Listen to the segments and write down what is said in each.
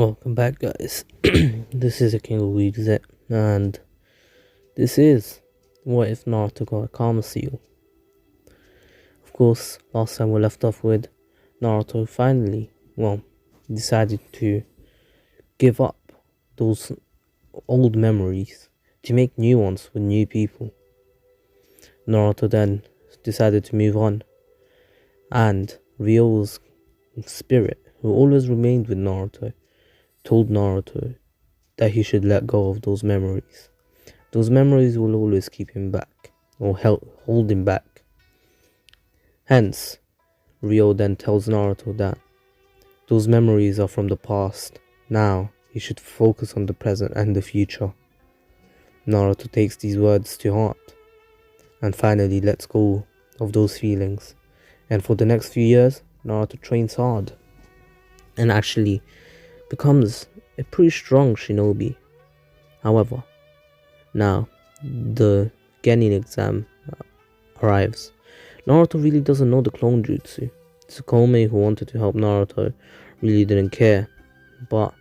Welcome back, guys. This is a King of Weeks, and this is What If Naruto got a Karma Seal. Of course, last time we left off with Naruto finally, decided to give up those old memories to make new ones with new people. Naruto then decided to move on, and Ryo's spirit, who always remained with Naruto, told Naruto that he should let go of those memories. Those memories will always keep him back, or hold him back. Hence, Ryo then tells Naruto that those memories are from the past. Now, he should focus on the present and the future. Naruto takes these words to heart, and finally lets go of those feelings. And for the next few years, Naruto trains hard, and actually becomes a pretty strong shinobi. However, now the Ganning exam arrives. Naruto really doesn't know the clone jutsu. Tsukome, who wanted to help Naruto, really didn't care. But,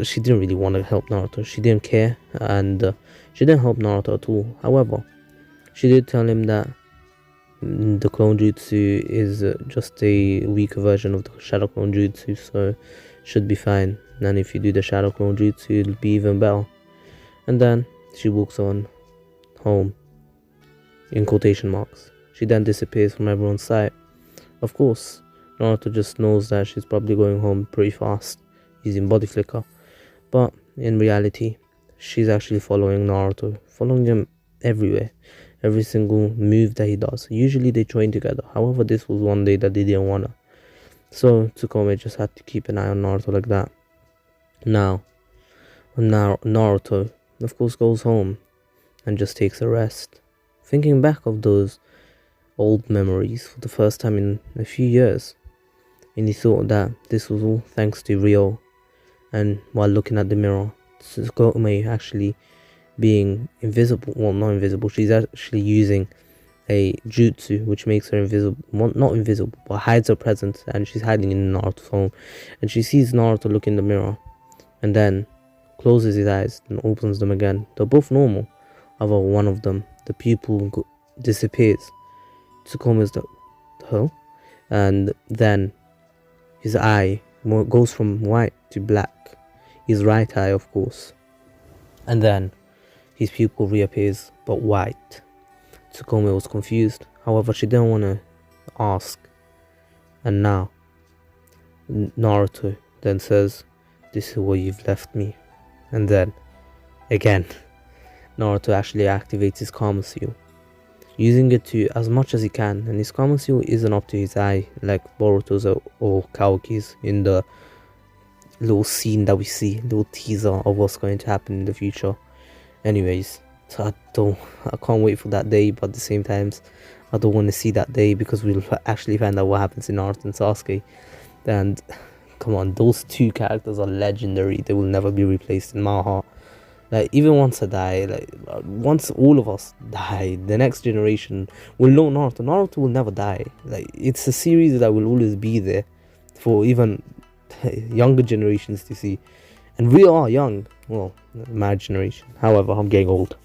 she didn't really want to help Naruto. She didn't care, and she didn't help Naruto at all. However, she did tell him that the clone jutsu is just a weaker version of the shadow clone jutsu, so should be fine. And if you do the shadow clone jutsu, it'll be even better. And then she walks on home, in quotation marks. She then disappears from everyone's sight. Of course, Naruto just knows that she's probably going home pretty fast using body flicker, but in reality, she's actually following Naruto, following him everywhere. Every single move that he does. Usually they train together. However, this was one day that they didn't wanna. So Tsukome just had to keep an eye on Naruto like that. Now Naruto, of course, goes home and just takes a rest, thinking back of those old memories for the first time in a few years. And he thought that this was all thanks to Ryo. And while looking at the mirror, Tsukome actually being invisible, not invisible, she's actually using a jutsu which makes her invisible, not invisible, but hides her presence, and she's hiding in Naruto's home, and she sees Naruto look in the mirror, and then closes his eyes and opens them again. They're both normal, however one of them, the pupil disappears. Tsukome's the hell? And then his eye goes from white to black, his right eye of course, and then his pupil reappears, but white. Tsukome was confused. However, she didn't want to ask. And now, Naruto then says, "This is where you've left me." And then, again, Naruto actually activates his Karma Seal, using it to as much as he can. And his Karma Seal isn't up to his eye like Boruto's or Kaoki's in the little scene that we see, little teaser of what's going to happen in the future. Anyways, so I can't wait for that day, but at the same time, I don't want to see that day because we'll actually find out what happens in Naruto and Sasuke. And come on, those two characters are legendary. They will never be replaced in my heart. Like, even once I die, once all of us die, the next generation will know Naruto. Naruto will never die. Like, it's a series that will always be there for even younger generations to see. And we are young. Well, my generation. However, I'm getting old.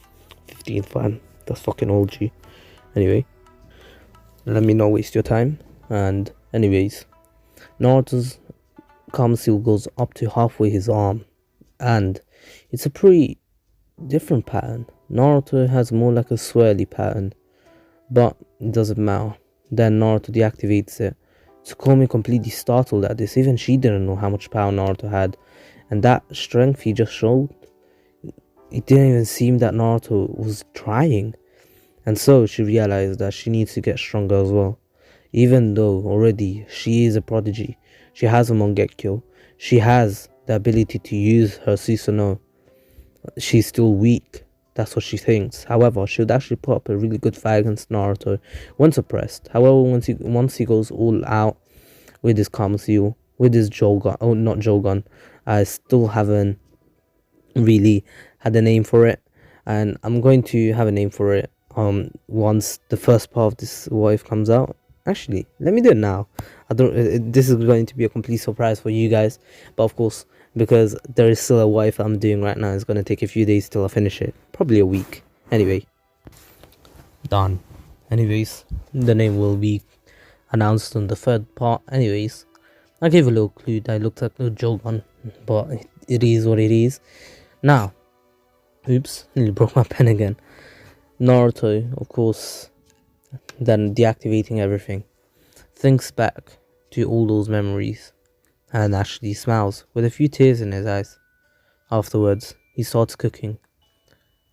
15th, man. That's fucking old, G. Anyway, let me not waste your time. And anyways, Naruto's Karma Seal goes up to halfway his arm. And it's a pretty different pattern. Naruto has more like a swirly pattern. But it doesn't matter. Then Naruto deactivates it. Tsukome completely startled at this. Even she didn't know how much power Naruto had. And that strength he just showed, it didn't even seem that Naruto was trying. And so she realized that she needs to get stronger as well. Even though already she is a prodigy. She has a Mangekyo. She has the ability to use her Susanoo. She's still weak. That's what she thinks. However, she would actually put up a really good fight against Naruto when suppressed. However, once he goes all out with his Karma Seal, with his Jogan, not Jogan, I still haven't really had a name for it, and I'm going to have a name for it once the first part of this What If comes out. Actually, let me do it now. I don't. This is going to be a complete surprise for you guys, but of course, because there is still a wife I'm doing right now, it's gonna take a few days till I finish it. Probably a week. Anyway, done. Anyways, the name will be announced on the third part. Anyways, I gave a little clue that looked like a joke one, but it is what it is. Now, oops, nearly broke my pen again. Naruto, of course, then deactivating everything, thinks back to all those memories and actually smiles with a few tears in his eyes. Afterwards, he starts cooking.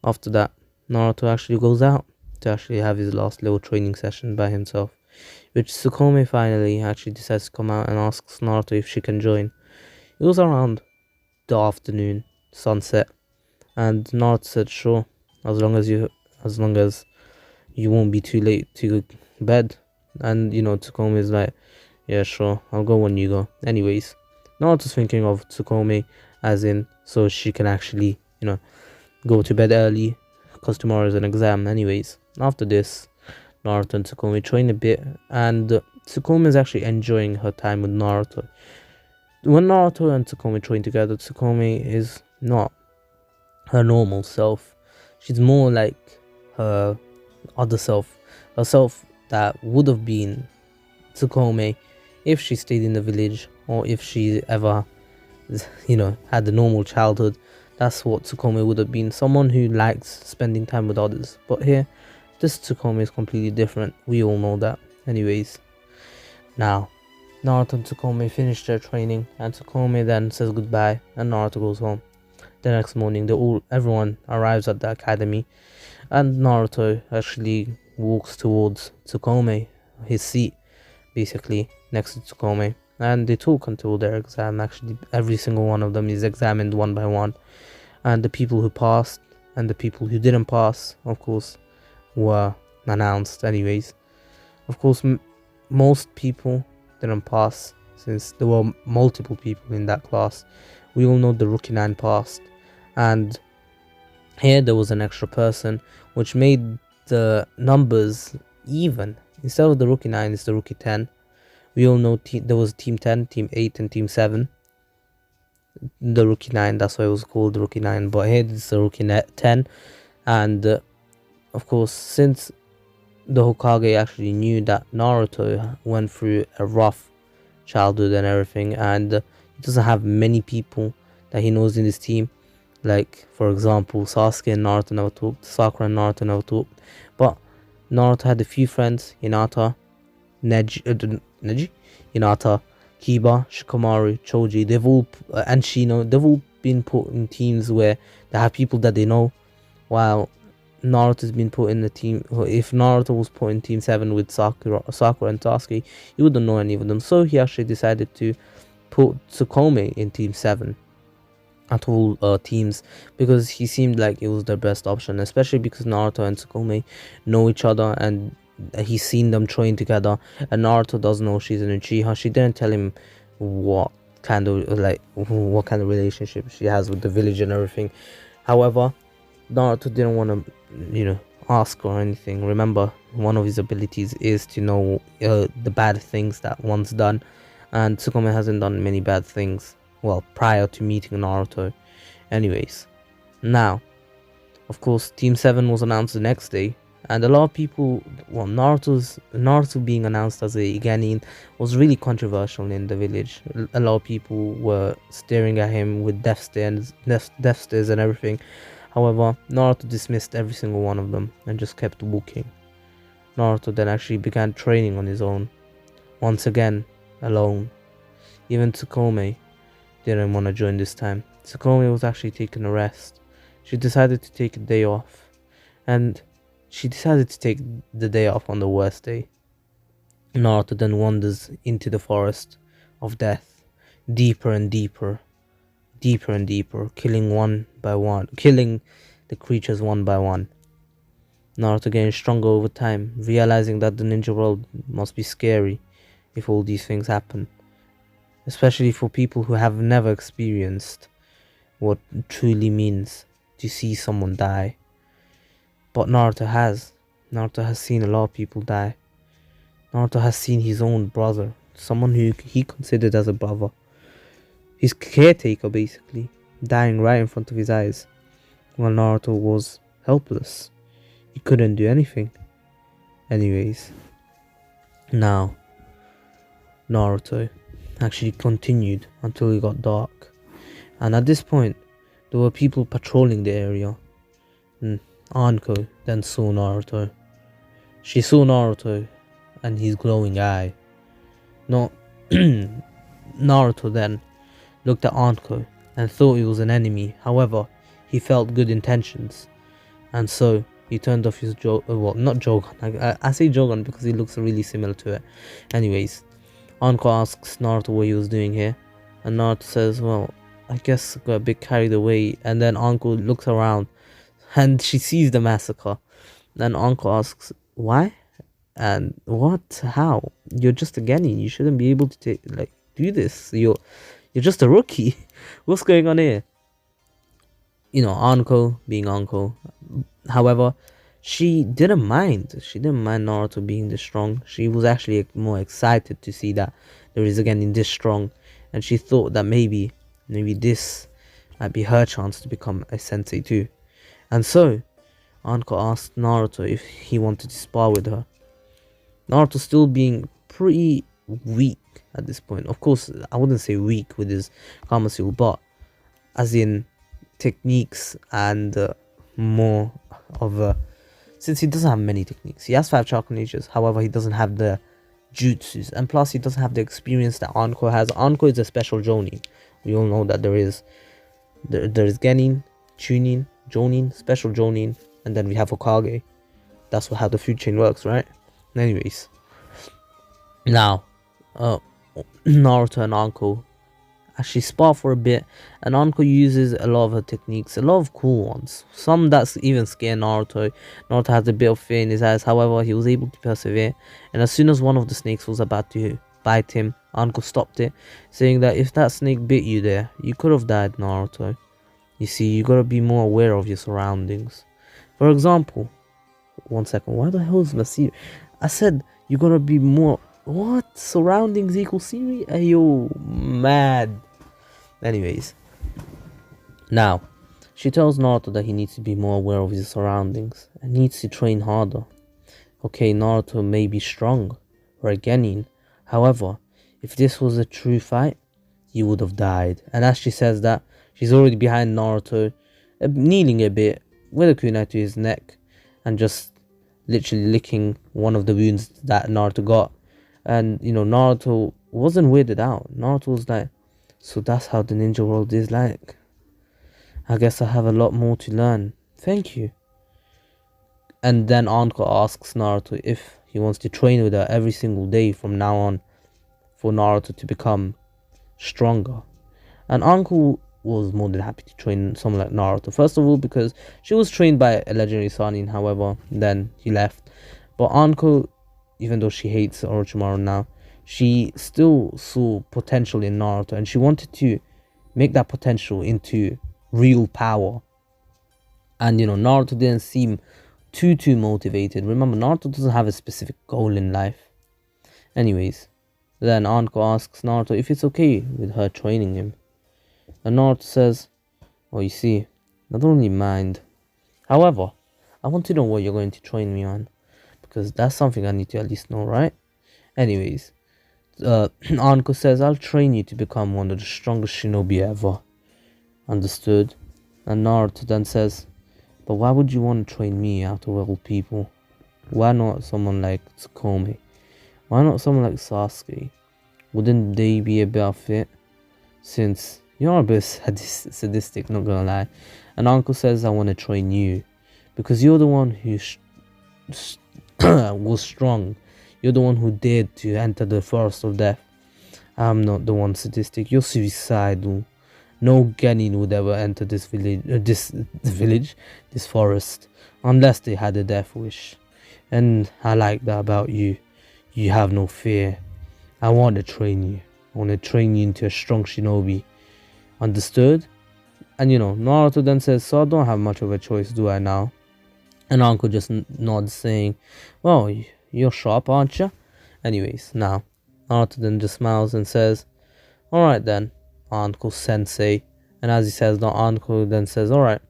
After that, Naruto actually goes out to actually have his last little training session by himself, which Tsukome finally actually decides to come out and asks Naruto if she can join. It was around the afternoon, sunset, and Naruto said sure, as long as you won't be too late to go to bed. And Tsukome is like, yeah, sure, I'll go when you go. Anyways, Naruto's thinking of Tsukome as in so she can actually, go to bed early because tomorrow is an exam. Anyways, after this, Naruto and Tsukome train a bit, and Tsukome is actually enjoying her time with Naruto. When Naruto and Tsukome train together, Tsukome is not her normal self. She's more like her other self, a self that would have been Tsukome if she stayed in the village, or if she ever had a normal childhood. That's what Tsukome would have been, someone who likes spending time with others. But here, this Tsukome is completely different, we all know that. Anyways, now Naruto and Tsukome finish their training, and Tsukome then says goodbye and Naruto goes home. The next morning, everyone arrives at the academy, and Naruto actually walks towards Tsukome, his seat, basically, next to Tsukome. And they talk until their exam. Actually, every single one of them is examined one by one. And the people who passed and the people who didn't pass, of course, were announced anyways. Of course, most people didn't pass, since there were multiple people in that class. We all know the Rookie 9 passed. And here there was an extra person, which made the numbers even. Instead of the Rookie 9, it's the Rookie 10. We all know there was Team 10, Team 8, and Team 7. The Rookie 9, that's why it was called the Rookie 9. But here it's the Rookie 10. And of course, since the Hokage actually knew that Naruto went through a rough childhood and everything, and he doesn't have many people that he knows in his team. Like, for example, Sasuke and Naruto never talked, Sakura and Naruto never talked. But Naruto had a few friends, Hinata, Hinata, Kiba, Shikamaru, Choji, and Shino, they've all been put in teams where they have people that they know, while Naruto's been put in the team. If Naruto was put in Team 7 with Sakura and Sasuke, he wouldn't know any of them. So he actually decided to put Tsukome in Team 7 at all teams, because he seemed like it was the best option, especially because Naruto and Tsukome know each other and he's seen them train together, and Naruto does know she's an Uchiha. She didn't tell him what kind of relationship she has with the village and everything. However, Naruto didn't want to ask or anything. Remember, one of his abilities is to know the bad things that one's done, and Tsukome hasn't done many bad things, well, prior to meeting Naruto. Anyways, now, of course, Team 7 was announced the next day, and a lot of people, well, Naruto being announced as a Ganning was really controversial in the village. A lot of people were staring at him with death stares and everything. However, Naruto dismissed every single one of them and just kept walking. Naruto then actually began training on his own, once again, alone. Even Tsukome didn't want to join this time. Tsukome was actually taking a rest. She decided to take a day off, and she decided to take the day off on the worst day. Naruto then wanders into the forest of death, deeper and deeper, killing the creatures one by one. Naruto getting stronger over time, realizing that the ninja world must be scary if all these things happen, especially for people who have never experienced what it truly means to see someone die. But Naruto has seen a lot of people die. Naruto has seen his own brother, someone who he considered as a brother, his caretaker basically, dying right in front of his eyes, while Naruto was helpless. He couldn't do anything. Anyways, now Naruto actually continued until it got dark, and at this point there were people patrolling the area. Anko then saw Naruto. She saw Naruto and his glowing eye. Not Naruto then looked at Anko and thought he was an enemy. However, he felt good intentions, and so he turned off his not Jogan. I say Jogan because he looks really similar to it. Anyways, Anko asks Naruto what he was doing here, and Naruto says, well, I guess I got a bit carried away. And then Anko looks around and she sees the massacre. Then Anko asks, why? And what? How? You're just a Ganning. You shouldn't be able to do this. You're just a rookie. What's going on here? You know, Anko being Anko. However, she didn't mind. She didn't mind Naruto being this strong. She was actually more excited to see that there is a Ganning this strong, and she thought that maybe this might be her chance to become a sensei too. And so Anko asked Naruto if he wanted to spar with her. Naruto still being pretty weak at this point. Of course, I wouldn't say weak with his Kamasu, but as in techniques and more of a... Since he doesn't have many techniques. He has 5 chakra natures, however he doesn't have the jutsus, and plus he doesn't have the experience that Anko has. Anko is a special Jonin. We all know that there is Ganning, Chunin, Jonin, special Jonin, and then we have Hokage. That's how the food chain works, right? Anyways, now Naruto and Anko actually spar for a bit, and Anko uses a lot of her techniques, a lot of cool ones, some that's even scare Naruto. Naruto has a bit of fear in his eyes, however he was able to persevere, and as soon as one of the snakes was about to bite him, Anko stopped it, saying that if that snake bit you there, you could have died, Naruto. You see, you gotta be more aware of your surroundings. For example, one second, why the hell is Masiri? I said you gotta be more... What? Surroundings equal Siri? Ayo, mad. Anyways, now she tells Naruto that he needs to be more aware of his surroundings and needs to train harder. Okay, Naruto may be strong or a Genin, however, if this was a true fight, he would have died. And as she says that, she's already behind Naruto, kneeling a bit with a kunai to his neck and just literally licking one of the wounds that Naruto got. And you know, Naruto wasn't weirded out. Naruto was like, so that's how the ninja world is like. I guess I have a lot more to learn. Thank you. And then Anko asks Naruto if he wants to train with her every single day from now on for Naruto to become stronger. And Anko was more than happy to train someone like Naruto. First of all, because she was trained by a legendary Sanin, however, then he left. But Anko, even though she hates Orochimaru now, she still saw potential in Naruto, and she wanted to make that potential into real power. And you know, Naruto didn't seem too motivated. Remember, Naruto doesn't have a specific goal in life. Anyways, then Anko asks Naruto if it's okay with her training him. And Naruto says, oh, you see, I don't really mind. However, I want to know what you're going to train me on, because that's something I need to at least know, right? Anyways, Anko says, I'll train you to become one of the strongest shinobi ever. Understood? And Naruto then says, but why would you want to train me out of all people? Why not someone like Tsukome? Why not someone like Sasuke? Wouldn't they be a better fit? Since you're a bit sadistic, not gonna lie. And Anko says, I want to train you, because you're the one who was strong. You're the one who dared to enter the forest of death. I'm not the one sadistic. You're suicidal. No Genin would ever enter this forest, unless they had a death wish. And I like that about you. You have no fear. I want to train you. I want to train you into a strong shinobi. Understood? And you know, Naruto then says, so I don't have much of a choice, do I now? And Anko just nods, saying, well, you're sharp, aren't you? Anyways, now Naruto then just smiles and says, alright then, Anko sensei. And as he says that, Anko then says, alright,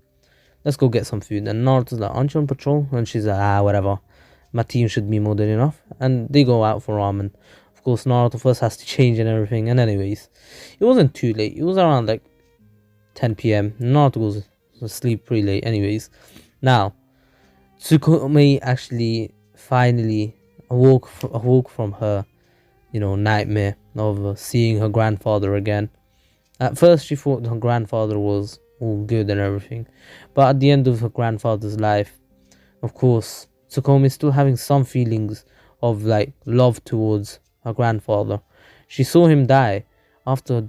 let's go get some food. And Naruto's like, aren't you on patrol? And she's like, whatever. My team should be more than enough. And they go out for ramen. Of course, Naruto first has to change and everything. And anyways, it wasn't too late. It was around like 10 p.m. Naruto goes to sleep pretty late. Anyways, now, Tsukome actually finally awoke from her, nightmare of seeing her grandfather again. At first, she thought her grandfather was all good and everything. But at the end of her grandfather's life, of course, Tsukome is still having some feelings of like love towards her grandfather. She saw him die after,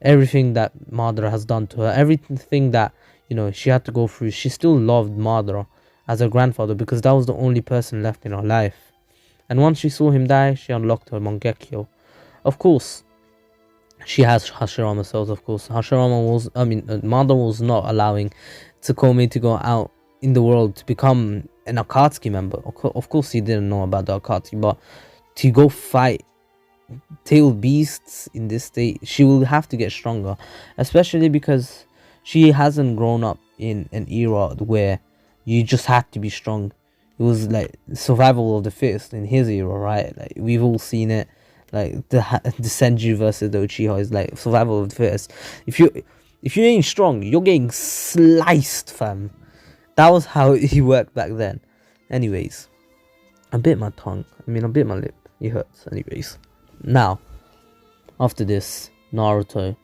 everything that Madara has done to her, everything that, she had to go through. She still loved Madara as her grandfather because that was the only person left in her life. And once she saw him die, she unlocked her Mangekyo. Of course, she has Hashirama cells, of course. Madara was not allowing Tsukome to go out in the world to become an Akatsuki member. Of course, he didn't know about the Akatsuki, but to go fight tailed beasts in this state, she will have to get stronger, especially because she hasn't grown up in an era where you just had to be strong. It was like survival of the fittest in his era, right? Like we've all seen it. Like the Senju versus the Uchiha is like survival of the fittest. If you ain't strong, you're getting sliced, fam. That was how he worked back then. Anyways, I bit my tongue. I bit my lip. It hurts. Anyways, now after this, Naruto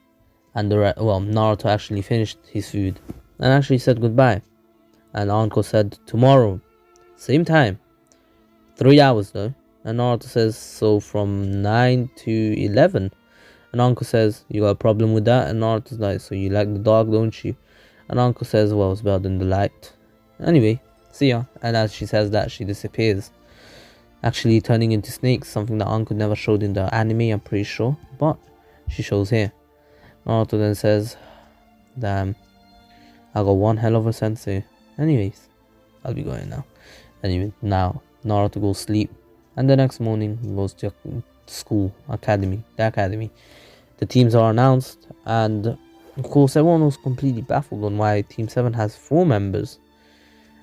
actually finished his food and actually said goodbye. And Anko said tomorrow, same time, 3 hours though. And Naruto says, so from 9 to 11. And Anko says, you got a problem with that? And Naruto's like, so you like the dark, don't you? And Anko says, well, it's better than the light. Anyway, see ya. And as she says that, she disappears, actually turning into snakes, something that Anko never showed in the anime, I'm pretty sure, but she shows here. Naruto then says, damn, I got one hell of a sensei. Anyways, I'll be going now. Anyway, now Naruto goes sleep, and the next morning he goes to school, the academy. The teams are announced, and of course everyone was completely baffled on why Team 7 has 4 members.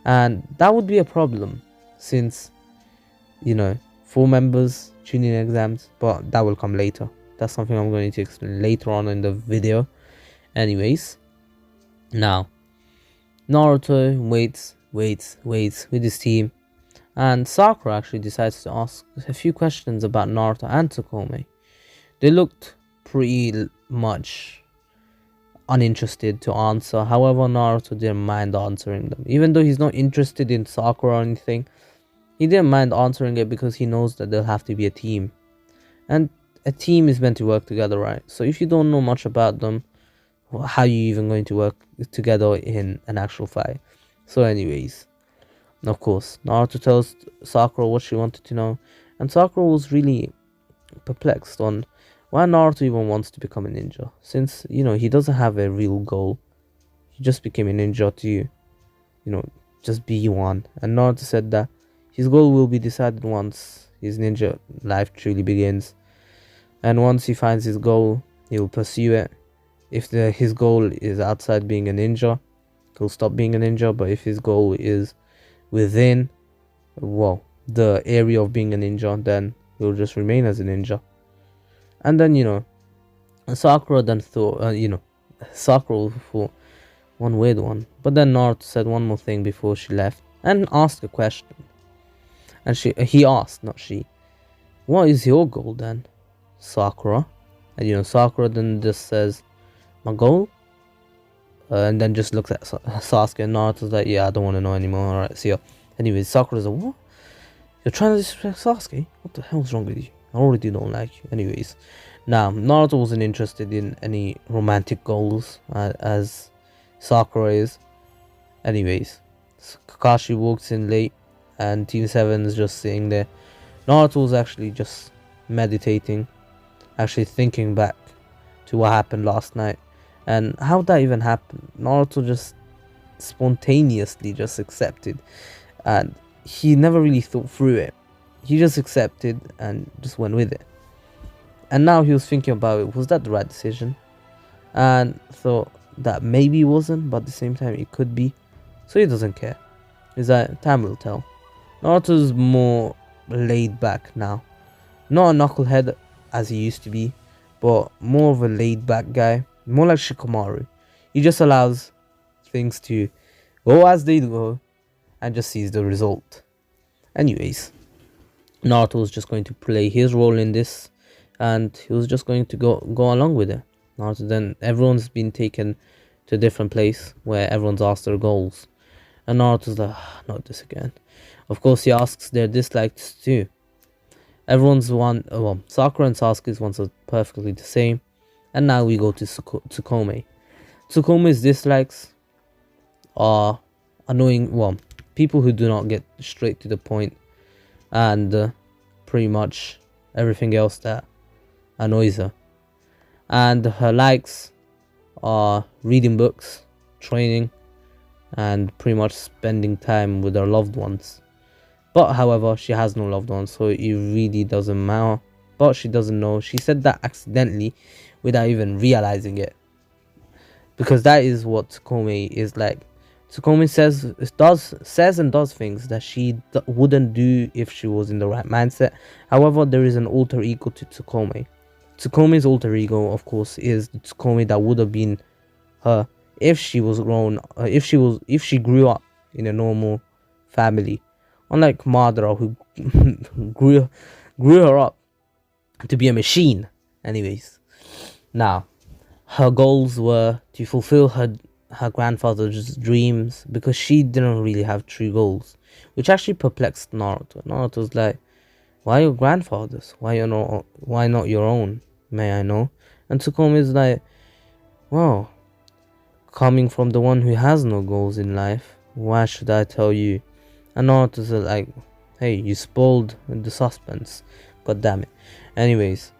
And that would be a problem, since 4 members, tuning exams, but that will come later. That's something I'm going to explain later on in the video. Anyways, now Naruto waits with his team, and Sakura actually decides to ask a few questions about Naruto and Tsukome. They looked pretty much uninterested to answer. However, Naruto didn't mind answering them. Even though he's not interested in Sakura or anything, he didn't mind answering it because he knows that they'll have to be a team. And a team is meant to work together, right? So if you don't know much about them, how are you even going to work together in an actual fight? So anyways, of course, Naruto tells Sakura what she wanted to know. And Sakura was really perplexed on why Naruto even wants to become a ninja, since he doesn't have a real goal. He just became a ninja to just be one. And Naruto said that his goal will be decided once his ninja life truly begins, and once he finds his goal, he will pursue it. If his goal is outside being a ninja, he'll stop being a ninja. But if his goal is within the area of being a ninja, then he'll just remain as a ninja. And then Sakura then thought Sakura thought one weird one. But then Naruto said one more thing before she left and asked a question. And he asked, not she, what is your goal then, Sakura? And Sakura then just says, my goal? And then just looks at Sasuke, and Naruto's like, yeah, I don't want to know anymore. Alright, see ya. Anyways, Sakura's like, what? You're trying to disrespect Sasuke? What the hell's wrong with you? I already don't like you. Anyways, now Naruto wasn't interested in any romantic goals as Sakura is. Anyways, Kakashi walks in late, and Team 7 is just sitting there. Naruto was actually just meditating, actually thinking back to what happened last night and how that even happened. Naruto just spontaneously just accepted, and he never really thought through it. he just accepted and just went with it. And now he was thinking about it, was that the right decision? And thought that maybe it wasn't, but at the same time it could be. So he doesn't care. He's like, time will tell. Naruto's more laid back now. Not a knucklehead as he used to be, but more of a laid back guy. More like Shikamaru. He just allows things to go as they go and just sees the result. Anyways, Naruto was just going to play his role in this, and he was just going to go along with it. Naruto, then everyone's been taken to a different place where everyone's asked their goals, and Naruto's like, not this again. Of course, he asks their dislikes too. Everyone's Sakura and Sasuke's ones are perfectly the same. And now we go to Tsukome. Tsukome's dislikes are annoying, people who do not get straight to the point, and pretty much everything else that annoys her. And her likes are reading books, training, and pretty much spending time with her loved ones. But however, she has no loved ones, so it really doesn't matter. But she doesn't know. She said that accidentally without even realizing it, because that is what Tsukome is like. Tsukome says and does things that she wouldn't do if she was in the right mindset. However, there is an alter ego to Tsukome. Tsukome's alter ego, of course, is the Tsukome that would have been her if she was grown, if she grew up in a normal family, unlike Madara, who grew her up to be a machine. Anyways, now her goals were to fulfill her grandfather's dreams, because she didn't really have true goals, which actually perplexed Naruto. Naruto's like, why your grandfather's? Why not your own? May I know? And Tsukome is like, well, coming from the one who has no goals in life, why should I tell you? And Naruto's like, hey, you spoiled the suspense. God damn it. Anyways,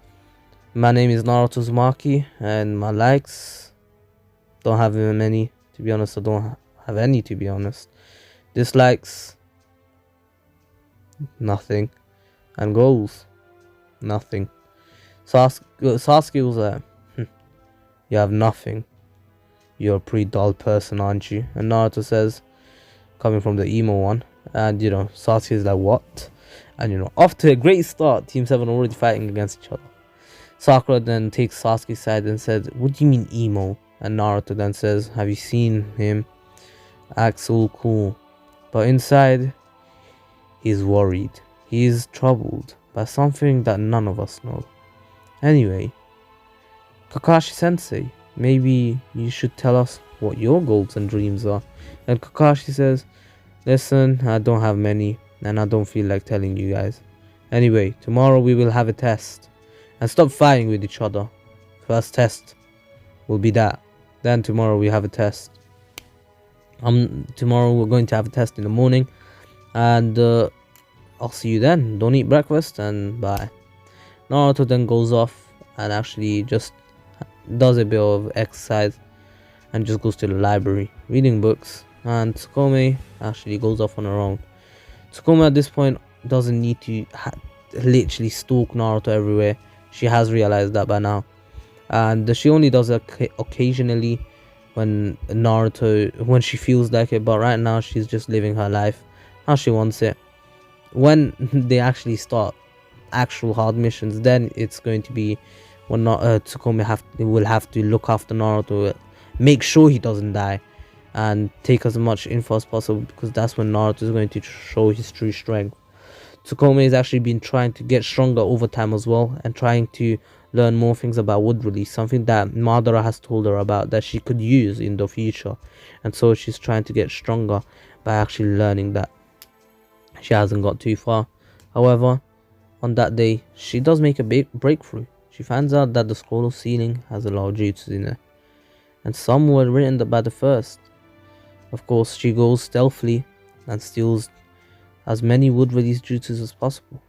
my name is Naruto Uzumaki, and my likes, don't have even many, to be honest. I don't have any, to be honest. Dislikes, nothing. And goals, nothing. Sasuke was like, you have nothing. You're a pretty dull person, aren't you? And Naruto says, coming from the emo one, and Sasuke is like, what? And off to a great start. Team 7 already fighting against each other. Sakura then takes Sasuke's side and says, what do you mean emo? And Naruto then says, have you seen him? Acts all cool, but inside he's worried. He is troubled by something that none of us know. Anyway, Kakashi Sensei, maybe you should tell us what your goals and dreams are. And Kakashi says, listen, I don't have many, and I don't feel like telling you guys. Anyway, tomorrow we will have a test, and stop fighting with each other. First test will be that. Then tomorrow we have a test. Tomorrow we're going to have a test in the morning, and I'll see you then. Don't eat breakfast, and bye. Naruto then goes off and actually just does a bit of exercise and just goes to the library reading books, and Tsukome actually goes off on her own. Tsukome at this point doesn't need to literally stalk Naruto everywhere. She has realized that by now, and she only does it occasionally when she feels like it, but right now she's just living her life how she wants it. When they actually start actual hard missions, then it's going to be when Tsukome will have to look after Naruto, make sure he doesn't die, and take as much info as possible, because that's when Naruto is going to show his true strength. Tsukome has actually been trying to get stronger over time as well, and trying to learn more things about wood release, something that Madara has told her about that she could use in the future, and so she's trying to get stronger by actually learning that. She hasn't got too far. However, on that day, she does make a big breakthrough. She finds out that the scroll of sealing has a lot of jutsus in it, and some were written by the first. Of course, she goes stealthily and steals as many wood release jutsus as possible,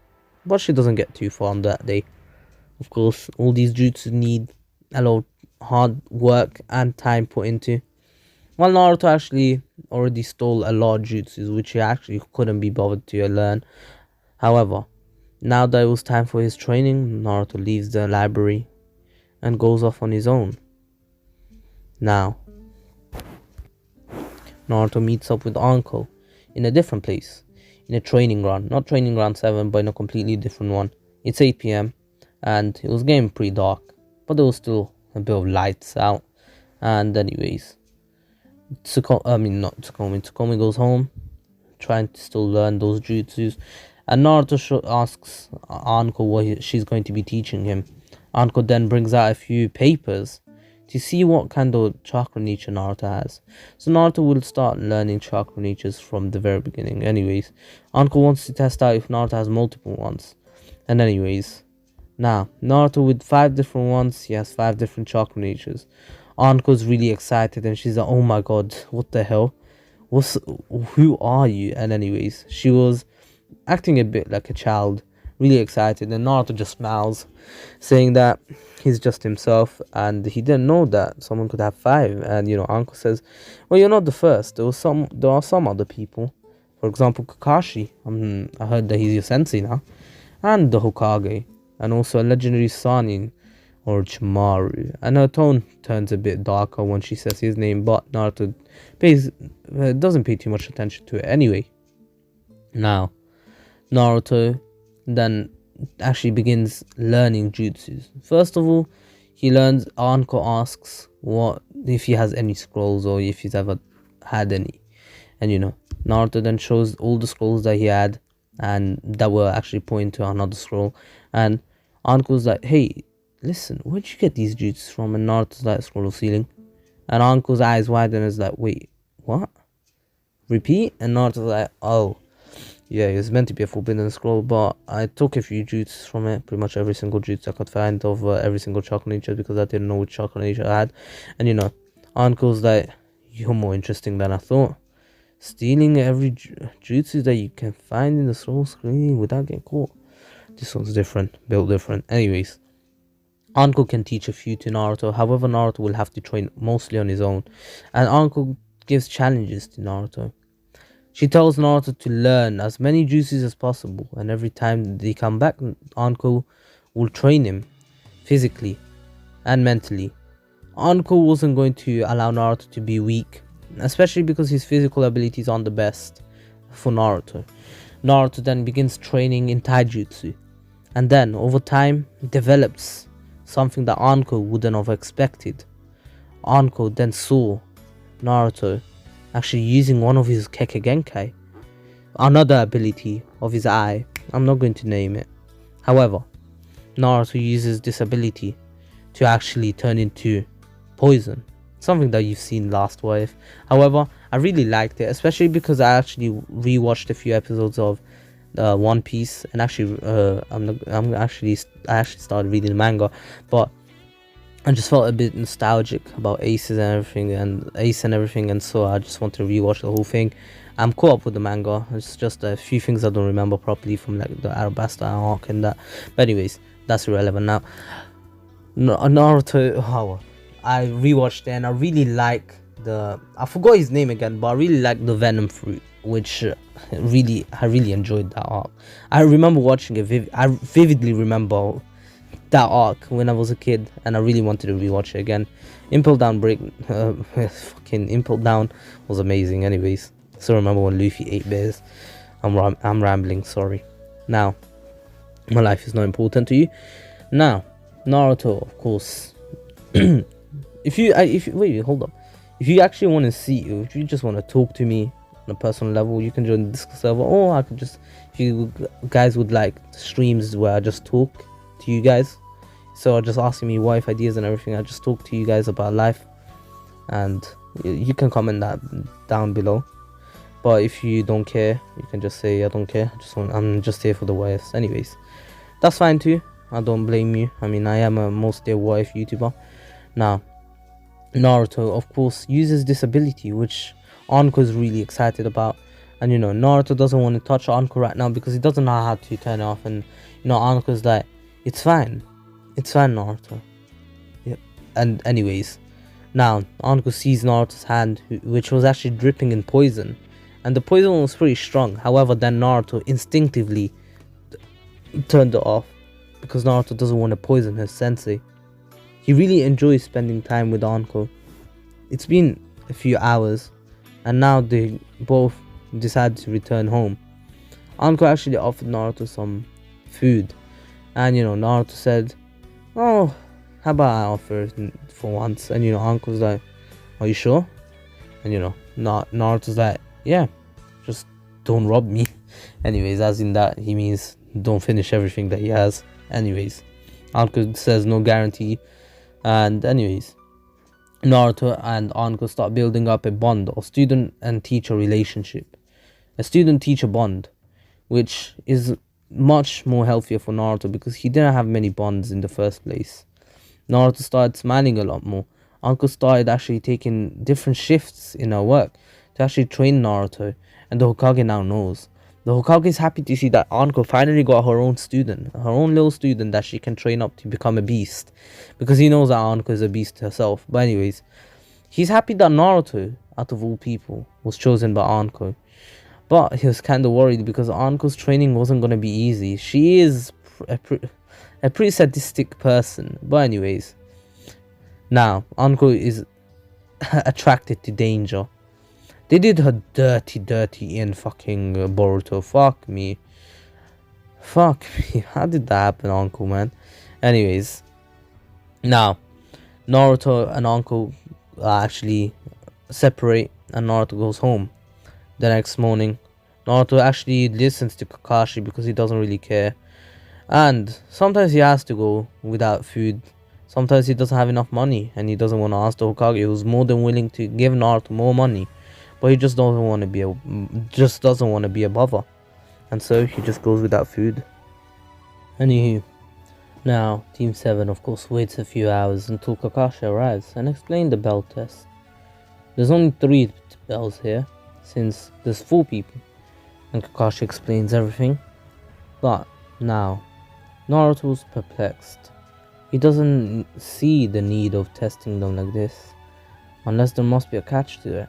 but she doesn't get too far on that day. Of course, all these jutsus need a lot of hard work and time put into. While Naruto actually already stole a lot of jutsus, which he actually couldn't be bothered to learn. However, Now that it was time for his training, Naruto leaves the library and goes off on his own. Now, Naruto meets up with Anko in a different place, in a training ground. Not training ground 7, but in a completely different one. It's 8 p.m. and it was getting pretty dark, but there was still a bit of lights out. And anyways, Tsukomi goes home, trying to still learn those jutsus, and Naruto asks Anko what she's going to be teaching him. Anko then brings out a few papers to see what kind of chakra nature Naruto has. So Naruto will start learning chakra natures from the very beginning. Anyways, Anko wants to test out if Naruto has multiple ones. And anyways, now Naruto with 5 different ones, he has 5 different chakra natures. Anko's really excited and she's like, oh my god, what the hell? Who are you? And anyways, she was acting a bit like a child, really excited, and Naruto just smiles, saying that he's just himself and he didn't know that someone could have 5. And Anko says, well, you're not the first. There are some other people. For example, Kakashi. I heard that he's your sensei now, and the Hokage, and also a legendary Sanin or Chimaru. And her tone turns a bit darker when she says his name, but Naruto doesn't pay too much attention to it anyway. Now, Naruto then actually begins learning jutsus. First of all, he learns, Anko asks what if he has any scrolls or if he's ever had any. And Naruto then shows all the scrolls that he had and that were actually pointing to another scroll. And Anko's like, hey, listen, where'd you get these jutsus from? And Naruto's like, scroll of ceiling. And Anko's eyes widen and is like, wait, what? Repeat? And Naruto's like, oh, yeah, it's meant to be a forbidden scroll, but I took a few jutsus from it, pretty much every single jutsu I could find of every single chakra nature, because I didn't know which chakra nature I had. And Anko's like, you're more interesting than I thought. Stealing every jutsu that you can find in the scroll screen without getting caught. This one's different, built different. Anyways, Anko can teach a few to Naruto, however Naruto will have to train mostly on his own. And Anko gives challenges to Naruto. She tells Naruto to learn as many jutsus as possible, and every time they come back, Anko will train him physically and mentally. Anko wasn't going to allow Naruto to be weak, especially because his physical abilities aren't the best for Naruto. Naruto then begins training in taijutsu, and then over time develops something that Anko wouldn't have expected. Anko then saw Naruto actually using one of his Kekkei Genkai, another ability of his eye. I'm not going to name it. However, Naruto uses this ability to actually turn into poison, something that you've seen last Wife. However, I really liked it, especially because I actually rewatched a few episodes of One Piece, and actually I actually started reading the manga, but I just felt a bit nostalgic about Ace and everything, and so I just want to rewatch the whole thing. I'm caught up with the manga. It's just a few things I don't remember properly from like the Arabasta arc and that. But anyways, that's irrelevant now. Naruto, I rewatched it and I really like I forgot his name again, but I really like the Venom fruit, which I really enjoyed that arc. I remember watching it. I vividly remember that arc when I was a kid, and I really wanted to rewatch it again. Impel Down fucking Impel Down was amazing. Anyways, still remember when Luffy ate bears. I'm rambling, sorry. Now, my life is not important to you. Now, Naruto, of course. if you wait, hold up. If you actually want to see, if you just want to talk to me on a personal level, you can join the Discord server, or I could just, if you guys would like streams where I just talk to you guys, so just asking me wife ideas and everything, I just talk to you guys about life, and you can comment that down below. But if you don't care, you can just say I don't care. I'm just here for the wives. Anyways, that's fine too. I don't blame you. I mean, I am a mostly a wife YouTuber. Now, Naruto, of course, uses this ability, which Anko is really excited about. And Naruto doesn't want to touch Anko right now because he doesn't know how to turn it off. And Anko's like, it's fine, Naruto. Yeah. And anyways, now Anko sees Naruto's hand, which was actually dripping in poison, and the poison was pretty strong. However, then Naruto instinctively turned it off because Naruto doesn't want to poison his sensei. He really enjoys spending time with Anko. It's been a few hours, and now they both decide to return home. Anko actually offered Naruto some food, and Naruto said, "Oh, how about I offer it for once?" And Anko's like, "Are you sure?" And Naruto's like, "Yeah, just don't rob me." Anyways, as in that he means don't finish everything that he has. Anyways, Anko says no guarantee, and anyways, Naruto and Anko start building up a bond of student and teacher relationship, a student-teacher bond, which is much more healthier for Naruto because he didn't have many bonds in the first place. Naruto started smiling a lot more. Anko started actually taking different shifts in her work to actually train Naruto, and the Hokage now knows. The Hokage is happy to see that Anko finally got her own student, her own little student that she can train up to become a beast, because he knows that Anko is a beast herself. But anyways, he's happy that Naruto, out of all people, was chosen by Anko. But he was kind of worried because Anko's training wasn't going to be easy. She is a pretty sadistic person. But anyways, now Anko is attracted to danger. They did her dirty in fucking Boruto. Fuck me. How did that happen, Anko, man? Anyways, now Naruto and Anko actually separate, and Naruto goes home. The next morning, Naruto actually listens to Kakashi because he doesn't really care. And sometimes he has to go without food. Sometimes he doesn't have enough money and he doesn't want to ask the Hokage, who's more than willing to give Naruto more money. But he just doesn't want to be a bother. And so he just goes without food. Anywho, now Team 7 of course waits a few hours until Kakashi arrives and explains the bell test. There's only 3 bells here, since there's 4 people, and Kakashi explains everything. But now, Naruto's perplexed. He doesn't see the need of testing them like this, unless there must be a catch to it.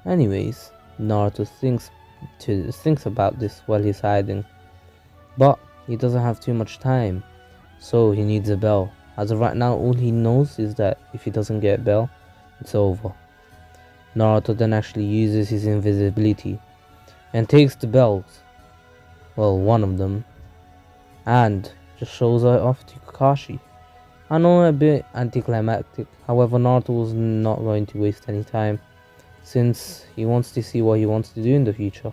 Anyways, Naruto thinks about this while he's hiding, but he doesn't have too much time, so he needs a bell. As of right now, all he knows is that if he doesn't get a bell, it's over. Naruto then actually uses his invisibility and takes the bells, well, one of them, and just shows it off to Kakashi. I know, a bit anticlimactic, however Naruto was not going to waste any time, since he wants to see what he wants to do in the future.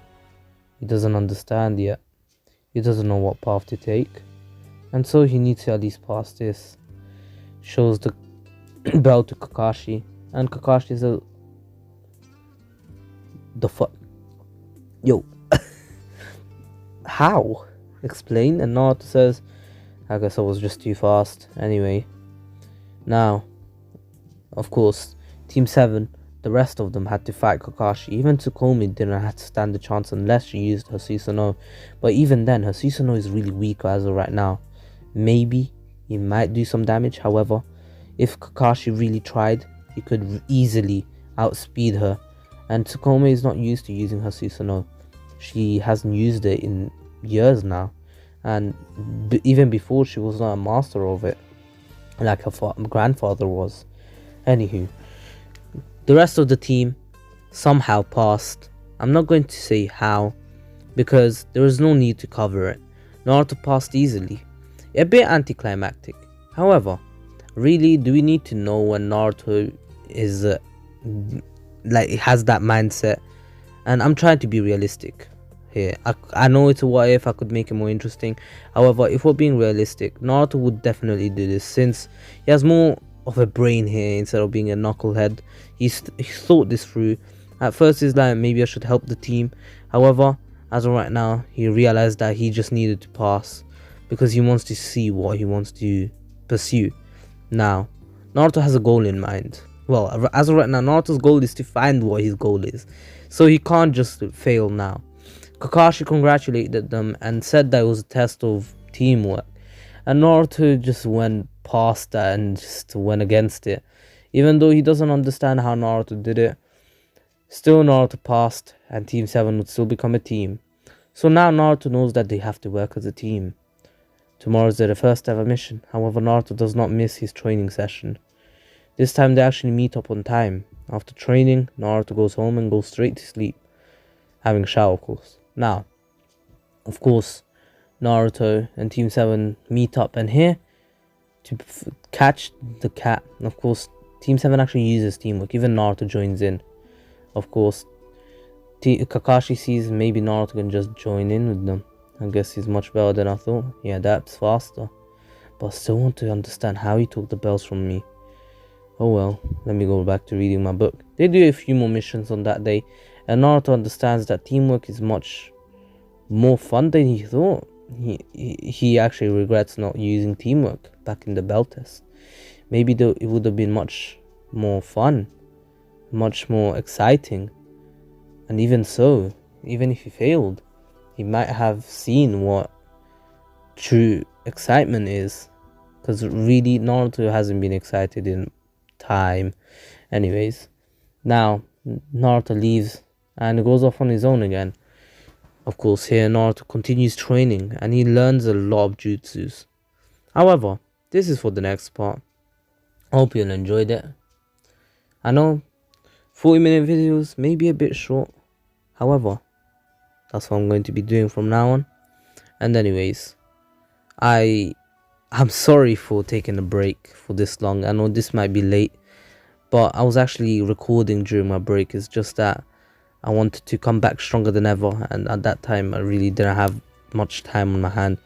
He doesn't understand yet, he doesn't know what path to take, and so he needs to at least pass this. Shows the bell to Kakashi, and Kakashi says, "The fuck? Yo." How? Explain. And Naruto says, "I guess I was just too fast." Anyway, now, of course, Team 7, the rest of them had to fight Kakashi. Even Tsukuyomi didn't have to stand a chance unless she used her Susanoo. But even then, her Susanoo is really weak as of right now. Maybe he might do some damage. However, if Kakashi really tried, he could easily outspeed her. And Tsukuyomi is not used to using her Susanoo. She hasn't used it in years now, and even before she was not a master of it, like her grandfather was. Anywho, the rest of the team somehow passed. I'm not going to say how, because there is no need to cover it. Naruto passed easily. A bit anticlimactic. However, really, do we need to know when Naruto is has that mindset? And I'm trying to be realistic here. I know it's a what if, I could make it more interesting. However, if we're being realistic, Naruto would definitely do this, since he has more of a brain here instead of being a knucklehead. He's thought this through. At first he's like, maybe I should help the team. However, as of right now, he realized that he just needed to pass, because he wants to see what he wants to pursue. Now, Naruto has a goal in mind. Well, as of right now, Naruto's goal is to find what his goal is, so he can't just fail now. Kakashi congratulated them and said that it was a test of teamwork, and Naruto just went past that and just went against it. Even though he doesn't understand how Naruto did it, still Naruto passed, and Team 7 would still become a team. So now Naruto knows that they have to work as a team. Tomorrow is their first ever mission. However, Naruto does not miss his training session. This time they actually meet up on time. After training, Naruto goes home and goes straight to sleep, having a shower, of course. Now, of course, Naruto and Team 7 meet up, and here, to catch the cat, of course, Team 7 actually uses teamwork. Even Naruto joins in. Of course, Kakashi sees maybe Naruto can just join in with them. I guess he's much better than I thought. He adapts faster. But I still want to understand how he took the bells from me. Oh well, let me go back to reading my book. They do a few more missions on that day, and Naruto understands that teamwork is much more fun than he thought. He actually regrets not using teamwork back in the bell test. Maybe it would have been much more fun, much more exciting. And even so, even if he failed, he might have seen what true excitement is. Because really, Naruto hasn't been excited in time. Anyways, now Naruto leaves and goes off on his own again. Of course, here Naruto continues training and he learns a lot of jutsus. However, this is for the next part. I hope you enjoyed it. I know 40-minute videos may be a bit short. However, that's what I'm going to be doing from now on. And anyways, I'm sorry for taking a break for this long. I know this might be late, but I was actually recording during my break. It's just that I wanted to come back stronger than ever, and at that time I really didn't have much time on my hand,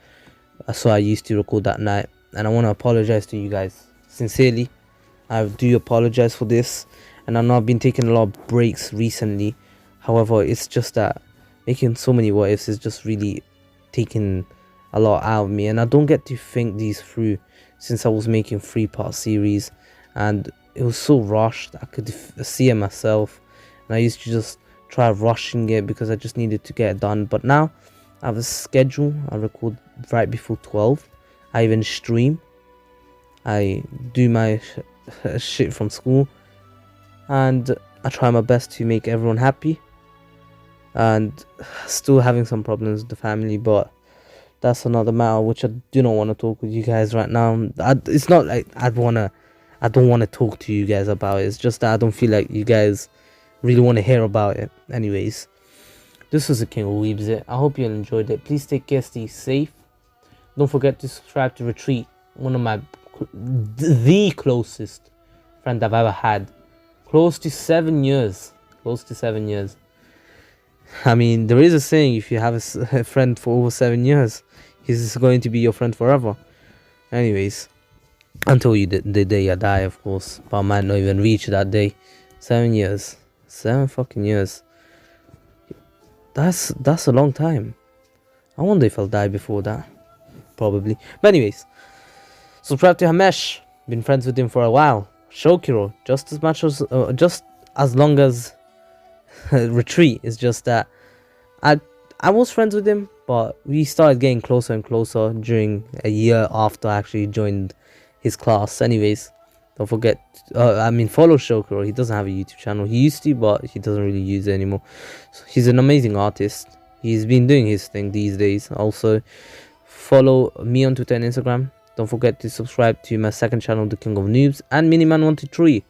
so I used to record that night. And I want to apologize to you guys sincerely. I do apologize for this, and I know I've been taking a lot of breaks recently. However, it's just that making so many what ifs is just really taking a lot out of me, and I don't get to think these through since I was making 3-part series, and it was so rushed. I could see it myself, and I used to just try rushing it because I just needed to get it done. But now I have a schedule. I record right before 12. I even stream. I do my shit from school, and I try my best to make everyone happy. And still having some problems with the family, but that's another matter which I do not want to talk with you guys right now. It's not like I don't want to talk to you guys about it. It's just that I don't feel like you guys really want to hear about it. Anyways, this was the King of Weebs. I hope you enjoyed it. Please take care, stay safe. Don't forget to subscribe to Ratreet, one of the closest friend I've ever had. Close to 7 years. I mean, there is a saying, if you have a friend for over 7 years, he's going to be your friend forever. Anyways, until the day I die, of course. But I might not even reach that day. 7 years. 7 fucking years. That's a long time. I wonder if I'll die before that. Probably. But anyways, subscribe to Hxmesh. Been friends with him for a while. Shokiro, just as long as Ratreet. Is just that I was friends with him, but we started getting closer and closer during a year after I actually joined his class. Anyways, don't forget follow Chakra. He doesn't have a YouTube channel. He used to, but he doesn't really use it anymore. So he's an amazing artist. He's been doing his thing these days. Also, follow me on Twitter and Instagram. Don't forget to subscribe to my second channel, The King of Noobs, and Miniman123.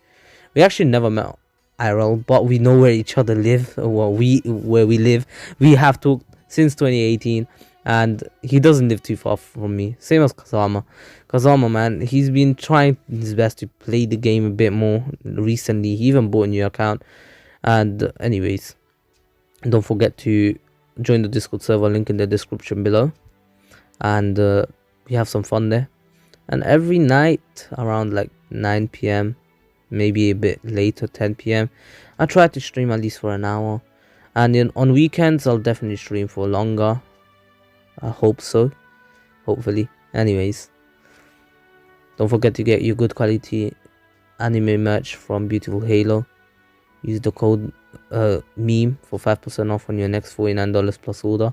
We actually never met IRL, but we know where each other live, or where we live. We have talked since 2018, and he doesn't live too far from me. Same as Kazama, man, he's been trying his best to play the game a bit more recently. He even bought a new account. And anyways, don't forget to join the Discord server, link in the description below, and we have some fun there. And every night around like 9 p.m, maybe a bit later, 10 p.m, I try to stream at least for an hour. And on weekends I'll definitely stream for longer. I hope so, hopefully. Anyways, don't forget to get your good quality anime merch from Beautiful Halo. Use the code meme for 5% off on your next $49 plus order,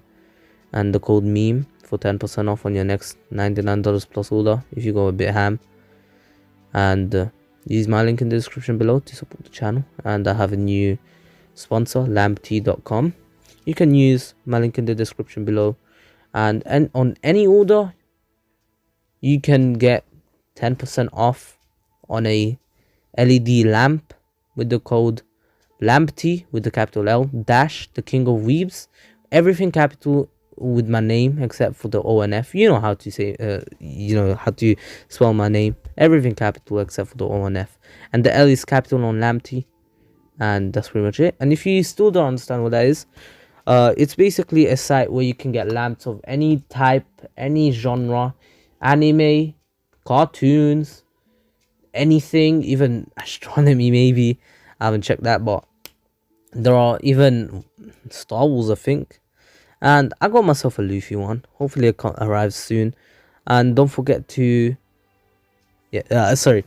and the code meme for 10% off on your next $99 plus order if you go a bit ham. And use my link in the description below to support the channel. And I have a new sponsor, lambtea.com. You can use my link in the description below, and on any order you can get 10% off on a LED lamp with the code LAMPT with the capital L dash the King of Weebs. Everything capital with my name except for the O and F. You know how to say, you know how to spell my name. Everything capital except for the O and F. And the L is capital on LAMPT. And that's pretty much it. And if you still don't understand what that is, it's basically a site where you can get lamps of any type, any genre, anime, cartoons, anything, even astronomy maybe. I haven't checked that, but there are even Star Wars, I think. And I got myself a Luffy one. Hopefully it arrives soon. And don't forget to... Yeah, sorry.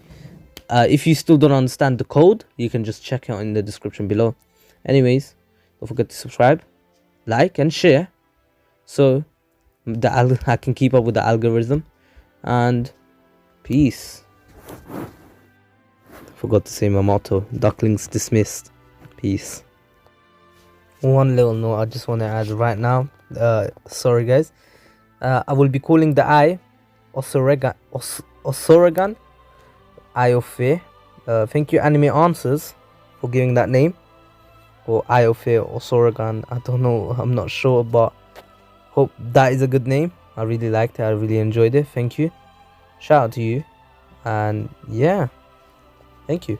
If you still don't understand the code, you can just check out in the description below. Anyways, don't forget to subscribe, like, and share. So I can keep up with the algorithm. And peace. Forgot to say my motto. Ducklings dismissed. Peace. One little note I just want to add right now. Sorry guys. I will be calling the eye Osoregan, Eye of Fear. Thank you Anime Answers for giving that name. Or Eye of Fear or Osoregan. I don't know. I'm not sure, but hope that is a good name. I really liked it. I really enjoyed it. Thank you. Shout out to you. And yeah. Thank you.